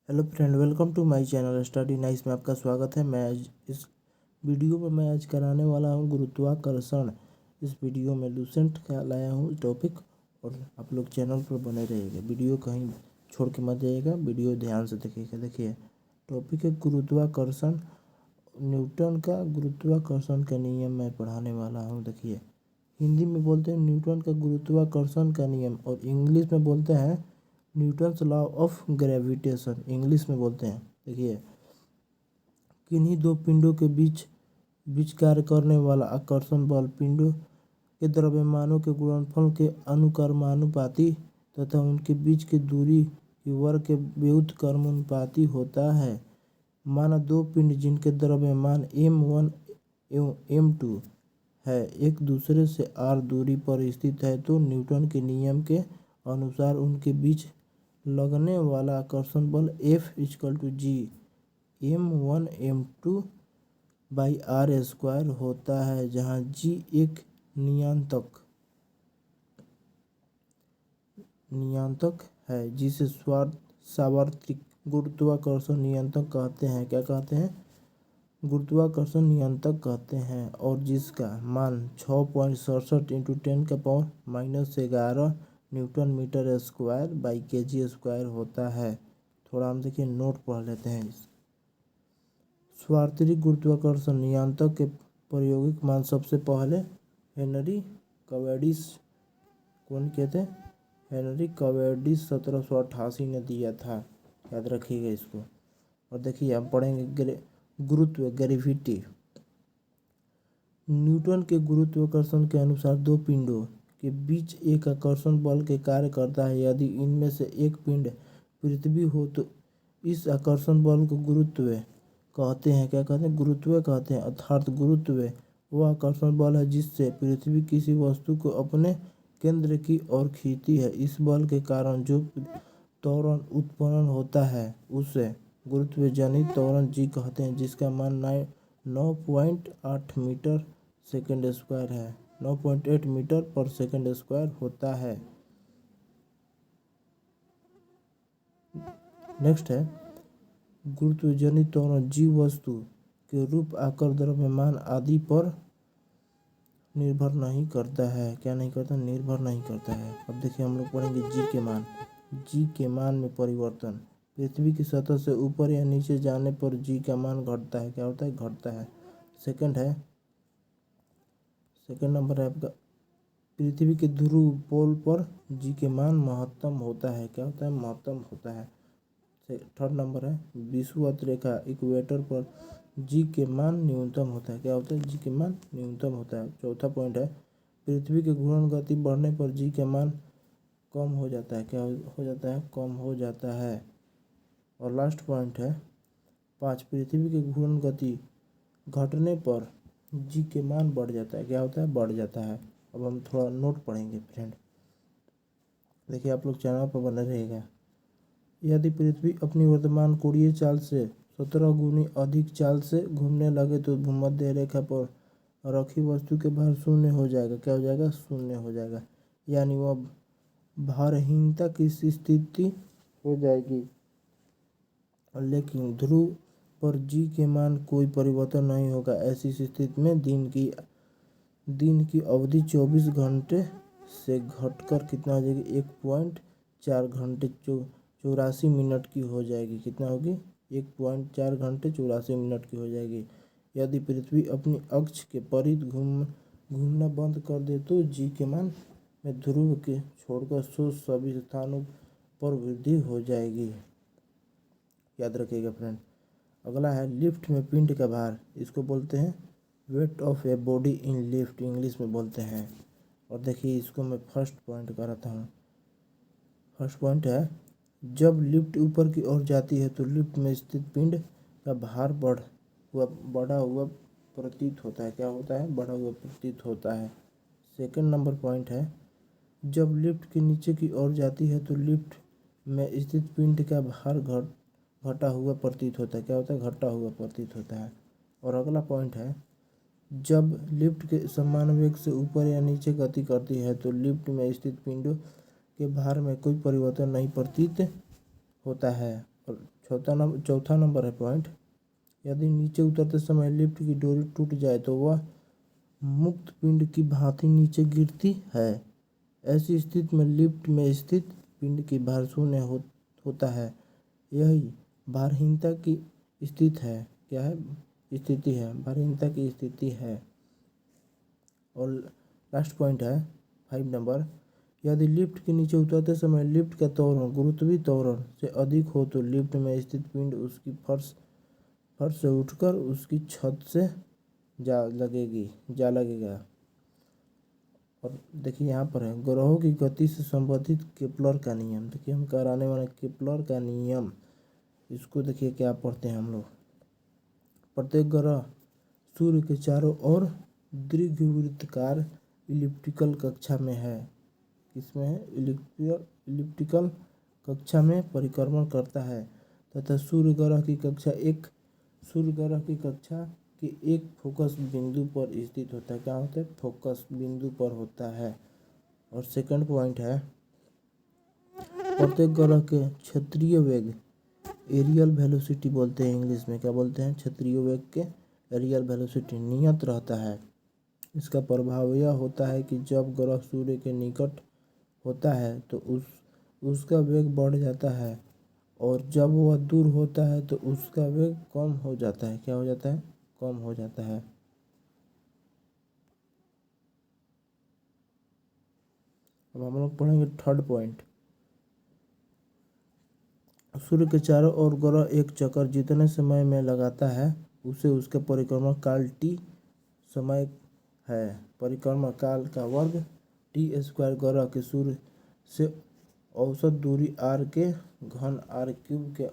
Hello friend, welcome to my channel study nice में आपका स्वागत है। मैं आज इस वीडियो में मैं आज कराने वाला हूं गुरुत्वाकर्षण। इस वीडियो में लूसेंट का लाया हूं टॉपिक और आप लोग चैनल पर बने रहिएगा। वीडियो कहीं छोड़ के मत जाइएगा, वीडियो ध्यान से देखिएगा। देखिए टॉपिक है गुरुत्वाकर्षण। न्यूटन का गुरुत्वाकर्षण का नियम मैं पढ़ाने वाला हूँ। देखिए हिंदी में बोलते हैं न्यूटन का गुरुत्वाकर्षण का नियम और इंग्लिश में बोलते हैं Newton's law of gravitation, English में बोलते हैं। देखिए किन्हीं दो पिंडों के बीच बीच कार्य करने वाला आकर्षण बल पिंडों के द्रव्यमानों के गुणनफल के अनुक्रमानुपाती तथा उनके बीच की दूरी की वर्ग के व्युत्क्रमानुपाती होता है। माना दो पिंड जिनके द्रव्यमान m1 एवं m2 है एक दूसरे से r दूरी पर स्थित है, तो न्यूटन के नियम के अनुसार उनके बीच लगने वाला आकर्षण बल F=G m1m2 by are square होता है, जहाँ G एक नियंत्रक है जिसे सार्वत्रिक गुरुत्वाकर्षण नियंत्रक कहते हैं। क्या कहते हैं? गुरुत्वाकर्षण नियंत्रक कहते हैं। और जिसका मान 6.67 × 10⁻⁻11 newton metre square by kg square होता है। थोड़ा हम देखिए नोट पढ़ लेते हैं। सार्वत्रिक गुरुत्वाकर्षण नियंत्रक के प्रायोगिक मान सबसे पहले हेनरी कैवेंडिश, कौन कहते हैं? हेनरी कैवेंडिश 1788 ने दिया था, याद रखिएगा इसको। और देखिए हम पढ़ेंगे गुरुत्व ग्रेविटी। न्यूटन के गुरुत्वाकर्षण के अनुसार दो पिंडों के बीच एक आकर्षण बल के कार्य करता है। यदि इनमें से एक पिंड पृथ्वी हो तो इस आकर्षण बल को गुरुत्व कहते हैं। क्या कहते हैं? गुरुत्व कहते हैं। अर्थात गुरुत्व वह आकर्षण बल है जिससे पृथ्वी किसी वस्तु को अपने केंद्र की ओर खींचती है। इस बल के कारण जो त्वरण उत्पन्न होता है उसे गुरुत्वजनित त्वरण G कहते हैं, जिसका मान 9.8 मीटर सेकेंड स्क्वायर है, 9.8 मीटर पर सेकेंड स्क्वायर होता है। नेक्स्ट है गुरुत्वजनित त्वरण G वस्तु के रूप, आकार, द्रव्यमान आदि पर निर्भर नहीं करता है। क्या नहीं करता? निर्भर नहीं करता है। अब देखिए हम लोग पढ़ेंगे G के मान। G के मान में परिवर्तन। पृथ्वी की सतह से ऊपर या नीचे जाने पर G का मान घटता है। क्या होता है? घटता है। सेकंड नंबर है आपका पृथ्वी के ध्रुव पोल पर G के मान महत्तम होता है। क्या होता है? महत्तम होता है। थर्ड नंबर है विषुवत रेखा इक्वेटर पर G के मान न्यूनतम होता है। क्या होता है? G के मान न्यूनतम होता है। चौथा पॉइंट है पृथ्वी के घूर्णन गति बढ़ने पर G के मान कम हो जाता है। क्या हो जाता है? कम हो जाता है। और लास्ट पॉइंट है 5 पृथ्वी के घूर्णन गति घटने पर G के मान बढ़ जाता है। क्या होता है? बढ़ जाता है। अब हम थोड़ा नोट पढ़ेंगे फ्रेंड। देखिए आप लोग चैनल पर बने रहेगा। यदि पृथ्वी अपनी वर्तमान कोणीय चाल से 17 गुनी अधिक चाल से घूमने लगे तो भूमध्य रेखा पर रखी वस्तु के भार शून्य हो जाएगा। क्या हो जाएगा? शून्य हो जाएगा, यानी वह भारहीनता की स्थिति हो जाएगी। लेकिन ध्रुव पर G के मान कोई परिवर्तन नहीं होगा। ऐसी स्थिति में दिन की अवधि 24 घंटे से घटकर कितना हो जाएगी? 1.4 घंटे 84 मिनट की हो जाएगी। कितना होगी? 1.4 घंटे 84 मिनट की हो जाएगी। यदि पृथ्वी अपनी अक्ष के परिध घूमना बंद कर दे तो G के मान में ध्रुव के छोड़कर शेष सभी स्थानों पर वृद्धि हो जाएगी। याद रखिएगा फ्रेंड। अगला है लिफ्ट में पिंड का भार। इसको बोलते हैं weight of a body in lift, English में बोलते हैं। और देखिए इसको मैं फर्स्ट पॉइंट कराता हूँ। फर्स्ट पॉइंट है जब लिफ्ट ऊपर की ओर जाती है तो लिफ्ट में स्थित पिंड का भार बढ़ा हुआ प्रतीत होता है। क्या होता है? बढ़ा हुआ प्रतीत होता है। सेकंड नंबर पॉइंट है जब लिफ्ट के नीचे की ओर जाती है तो लिफ्ट में स्थित पिंड का भार घटा हुआ प्रतीत होता है। क्या होता है? घटा हुआ प्रतीत होता है। और अगला पॉइंट है जब लिफ्ट के समान वेग से ऊपर या नीचे गति करती है तो लिफ्ट में स्थित पिंडों के भार में कोई परिवर्तन नहीं प्रतीत होता है। और चौथा नंबर है पॉइंट, यदि नीचे उतरते समय लिफ्ट की डोरी टूट जाए तो वह मुक्त पिंड की भांति नीचे गिरती है। ऐसी स्थिति में लिफ्ट में स्थित पिंड की भार शून्य होता है। यही भारहीनता की स्थिति है। क्या है? स्थिति है, भारहीनता की स्थिति है। और लास्ट पॉइंट है 5 नंबर, यदि लिफ्ट के नीचे उतरते समय लिफ्ट का त्वरण गुरुत्वीय त्वरण से अधिक हो तो लिफ्ट में स्थित पिंड उसकी फर्श से उठकर उसकी छत से जा लगेगा। और देखिए यहाँ पर है ग्रहों की गति से संबंधित केपलर का नियम। देखिए हम कराने वाले केपलर का नियम, इसको देखिए क्या पढ़ते हैं हम लोग। प्रत्येक ग्रह सूर्य के चारों ओर दीर्घवृत्ताकार इलिप्टिकल कक्षा में है। किसमें है? इलिप्टिकल कक्षा में परिक्रमण करता है तथा सूर्य ग्रह की कक्षा के एक फोकस बिंदु पर स्थित होता है। क्या होता है? फोकस बिंदु पर होता है। और सेकंड पॉइंट है, प्रत्येक ग्रह के क्षेत्रीय वेग एरियल वेलोसिटी बोलते हैं इंग्लिश में। क्या बोलते हैं? क्षेत्रीय वेग के एरियल वेलोसिटी नियत रहता है। इसका प्रभाव यह होता है कि जब ग्रह सूर्य के निकट होता है तो उसका वेग बढ़ जाता है और जब वह दूर होता है तो उसका वेग कम हो जाता है। क्या हो जाता है? कम हो जाता है। अब हम लोग पढ़ेंगे थर्ड पॉइंट, सूर्य के चारों ओर ग्रह एक चक्कर जितने समय में लगाता है उसे उसके परिक्रमा काल टी समय है। परिक्रमा काल का वर्ग टी स्क्वायर ग्रह के सूर्य से औसत दूरी आर के घन आर क्यूब के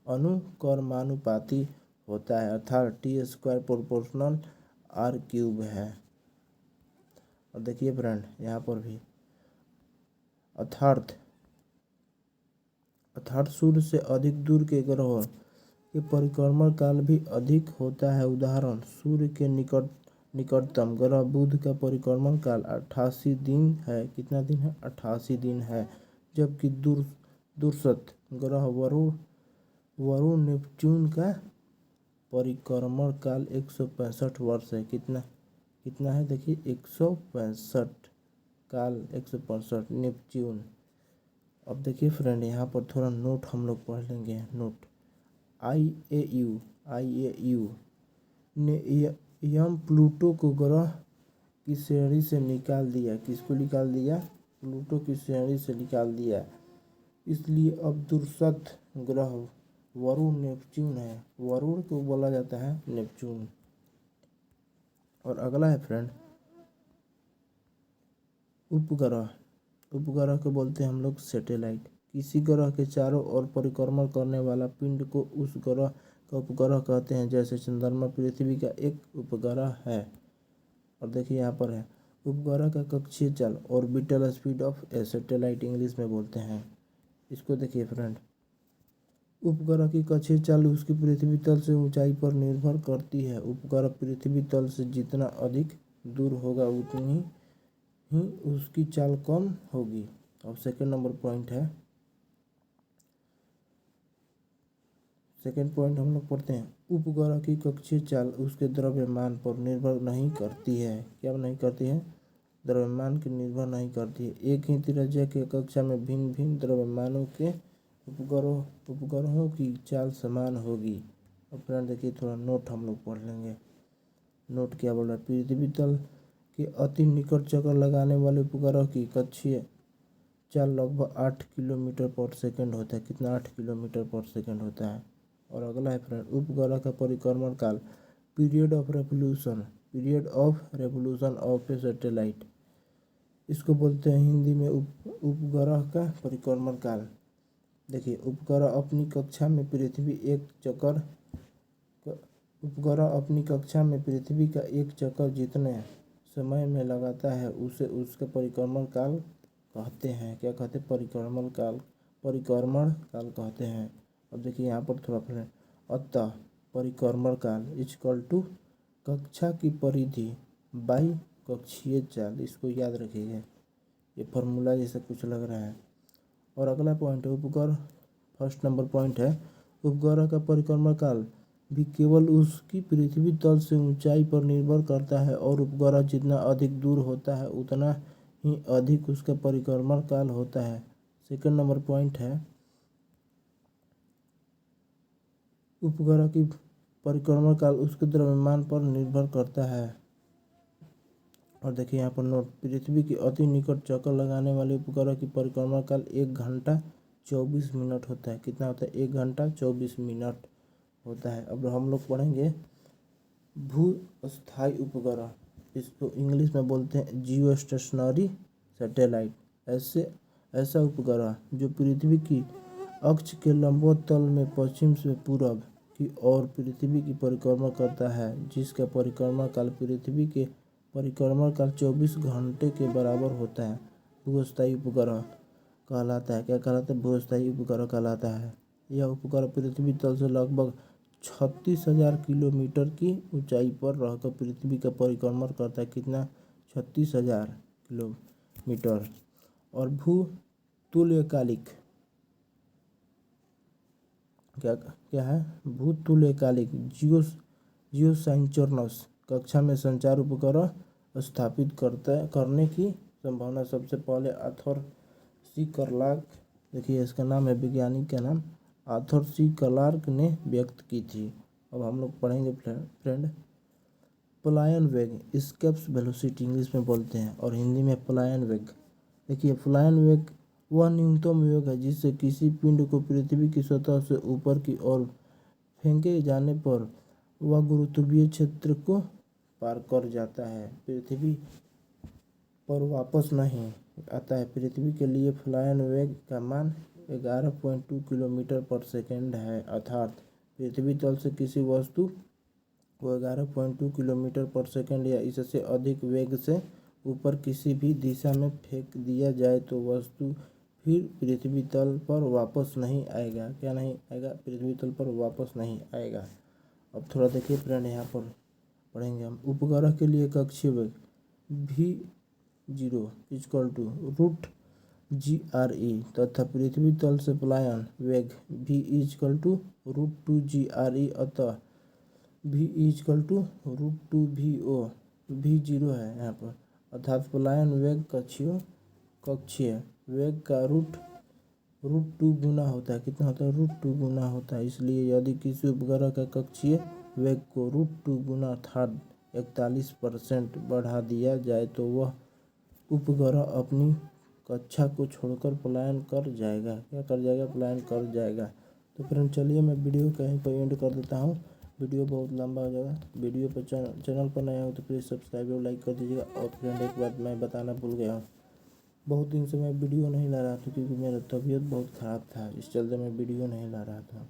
अनुक्रमानुपाती होता है, अर्थात T square proportional R cube है। और देखिए फ्रेंड यहाँ पर भी अर्थात सूर्य से अधिक दूर के ग्रहों के परिक्रमण काल भी अधिक होता है। उदाहरण, सूर्य के निकटतम ग्रह बुध का परिक्रमण काल 88 दिन है। कितना दिन है? 88 दिन है। जबकि दूरस्थ ग्रह वरुण नेपच्यून का परिक्रमण काल 165 वर्ष है। कितना है? देखिए 165 काल 165 नेपच्यून। अब देखिए फ्रेंड यहाँ पर थोड़ा नोट हम लोग पढ़ लेंगे। नोट, IAU ने यम प्लूटो को ग्रह की श्रेणी से निकाल दिया। किसको निकाल दिया? प्लूटो की श्रेणी से निकाल दिया। इसलिए अब दूरस्थ ग्रह वरुण नेपच्यून है। वरुण को बोला जाता है नेपच्यून। और अगला है फ्रेंड उपग्रह। उपग्रह को बोलते हैं हम लोग सैटेलाइट। किसी ग्रह के चारों ओर परिक्रमण करने वाला पिंड को उस ग्रह का उपग्रह कहते हैं। जैसे चंद्रमा पृथ्वी का एक उपग्रह है। और देखिए यहाँ पर है उपग्रह का कक्षीय चाल orbital speed of A satellite English में बोलते हैं। इसको देखिए फ्रेंड, उपग्रह की कक्षीय चाल उसकी पृथ्वी तल से ऊंचाई पर निर्भर करती है। उपग्रह पृथ्वी तल से जितना अधिक दूर होगा उतनी ही उसकी चाल कम होगी। और सेकंड नंबर पॉइंट है, सेकंड पॉइंट हम लोग पढ़ते हैं, उपग्रह की कक्षीय चाल उसके द्रव्यमान पर निर्भर नहीं करती है। क्या नहीं करती है? द्रव्यमान की निर्भर नहीं करती है। एक ही त्रिज्या के कक्षा में भिन्न भिन्न द्रव्यमानों के उपग्रहों की चाल समान होगी। अब फ्रेंड देखिए थोड़ा नोट हम लोग पढ़ लेंगे। नोट क्या बोल रहा है? पृथ्वी तल के अति निकट चक्कर लगाने वाले उपग्रह की कक्षीय चाल लगभग 8 किलोमीटर पर सेकंड होता है। कितना? 8 किलोमीटर पर सेकंड होता है। और अगला है फ्रेंड उपग्रह का परिक्रमण काल period of revolution of A satellite. इसको बोलते हैं हिंदी में उपग्रह का परिक्रमण काल। देखिए उपग्रह अपनी कक्षा में पृथ्वी का एक चक्कर जितने समय में लगाता है उसे उसका परिक्रमण काल कहते हैं। क्या कहते हैं? परिक्रमण काल कहते हैं। अब देखिए यहाँ पर थोड़ा फ्रेंड, अतः परिक्रमण काल इक्वल टू कक्षा की परिधि बाई कक्षीय चाल। इसको याद रखिएगा, ये फॉर्मूला जैसा कुछ लग रहा है। और अगला पॉइंट है फर्स्ट नंबर पॉइंट है, उपग्रह का परिक्रमा काल भी केवल उसकी पृथ्वी तल से ऊंचाई पर निर्भर करता है और उपग्रह जितना अधिक दूर होता है उतना ही अधिक उसका परिक्रमा काल होता है। सेकंड नंबर पॉइंट है, उपग्रह की परिक्रमा काल उसके द्रव्यमान पर निर्भर करता है। और देखिए यहाँ पर नोट, पृथ्वी के अति निकट चक्कर लगाने वाले उपग्रह की परिक्रमा काल 1 घंटा 24 मिनट होता है। कितना होता है? 1 घंटा 24 मिनट होता है। अब हम लोग पढ़ेंगे भूस्थायी उपग्रह, इसको इंग्लिश में बोलते हैं जियो स्टेशनरी सैटेलाइट। ऐसा उपग्रह जो पृथ्वी की अक्ष के लंबवत तल में पश्चिम से पूरब की ओर पृथ्वी की परिक्रमा करता है, जिसका परिक्रमा काल पृथ्वी के परिक्रमा काल 24 घंटे के बराबर होता है, भूस्थायी उपग्रह कहलाता है। क्या कहलाता है? भूस्थायी उपग्रह कहलाता है। यह उपग्रह पृथ्वी तल से लगभग 36,000 किलोमीटर की ऊंचाई पर रहकर पृथ्वी का परिक्रमण करता है। कितना? 36,000 किलोमीटर। और भूतुल्यकालिक क्या है? भूतुल्यकालिक जियोसाइंचरनस कक्षा में संचार उपग्रह स्थापित करने की संभावना सबसे पहले आर्थर सी क्लार्क, देखिए इसका नाम है, वैज्ञानिक का नाम आर्थर सी क्लार्क ने व्यक्त की थी। अब हम लोग पढ़ेंगे फ्रेंड, पलायन वेग, एस्केप वेलोसिटी इंग्लिश में बोलते हैं और हिंदी में पलायन वेग। देखिए पलायन वेग वह न्यूनतम वेग है जिससे किसी पिंड को पृथ्वी की सतह से ऊपर की ओर फेंके जाने पर वह गुरुत्वीय क्षेत्र को पार कर जाता है, पृथ्वी पर वापस नहीं आता है। पृथ्वी के लिए पलायन वेग का मान 11.2 किलोमीटर पर सेकेंड है, अर्थात पृथ्वी तल से किसी वस्तु को 11.2 किलोमीटर पर सेकेंड या इससे अधिक वेग से ऊपर किसी भी दिशा में फेंक दिया जाए तो वस्तु फिर पृथ्वी तल पर वापस नहीं आएगा। क्या नहीं आएगा? पृथ्वी तल पर वापस नहीं आएगा। अब थोड़ा देखिए फ्रेंड, यहाँ पर पढ़ेंगे हम, उपग्रह के लिए कक्षीय वेग v0 = √GRE तथा पृथ्वी तल से पलायन वेग v = √2GRE, अतः v = √2VO, v0 है यहाँ पर, अर्थात पलायन वेग कक्षीय वेग का √2 गुना होता है। कितना होता है? √2 गुना होता है। इसलिए यदि किसी उपग्रह का कक्षीय वेग को √2 गुना अर्थात 41% बढ़ा दिया जाए तो वह उपग्रह अपनी कक्षा को छोड़कर पलायन कर जाएगा। क्या कर जाएगा? पलायन कर जाएगा। तो फ्रेंड चलिए मैं वीडियो कहीं पर एंड कर देता हूँ, वीडियो बहुत लंबा हो जाएगा। वीडियो पर चैनल पर नया हो तो प्लीज़ सब्सक्राइब और लाइक कर दीजिएगा। और फ्रेंड एक बात मैं बताना भूल गया हूँ, बहुत दिन से मैं वीडियो नहीं ला रहा था क्योंकि मेरा तबीयत बहुत ख़राब था, इस चलते मैं वीडियो नहीं ला रहा था।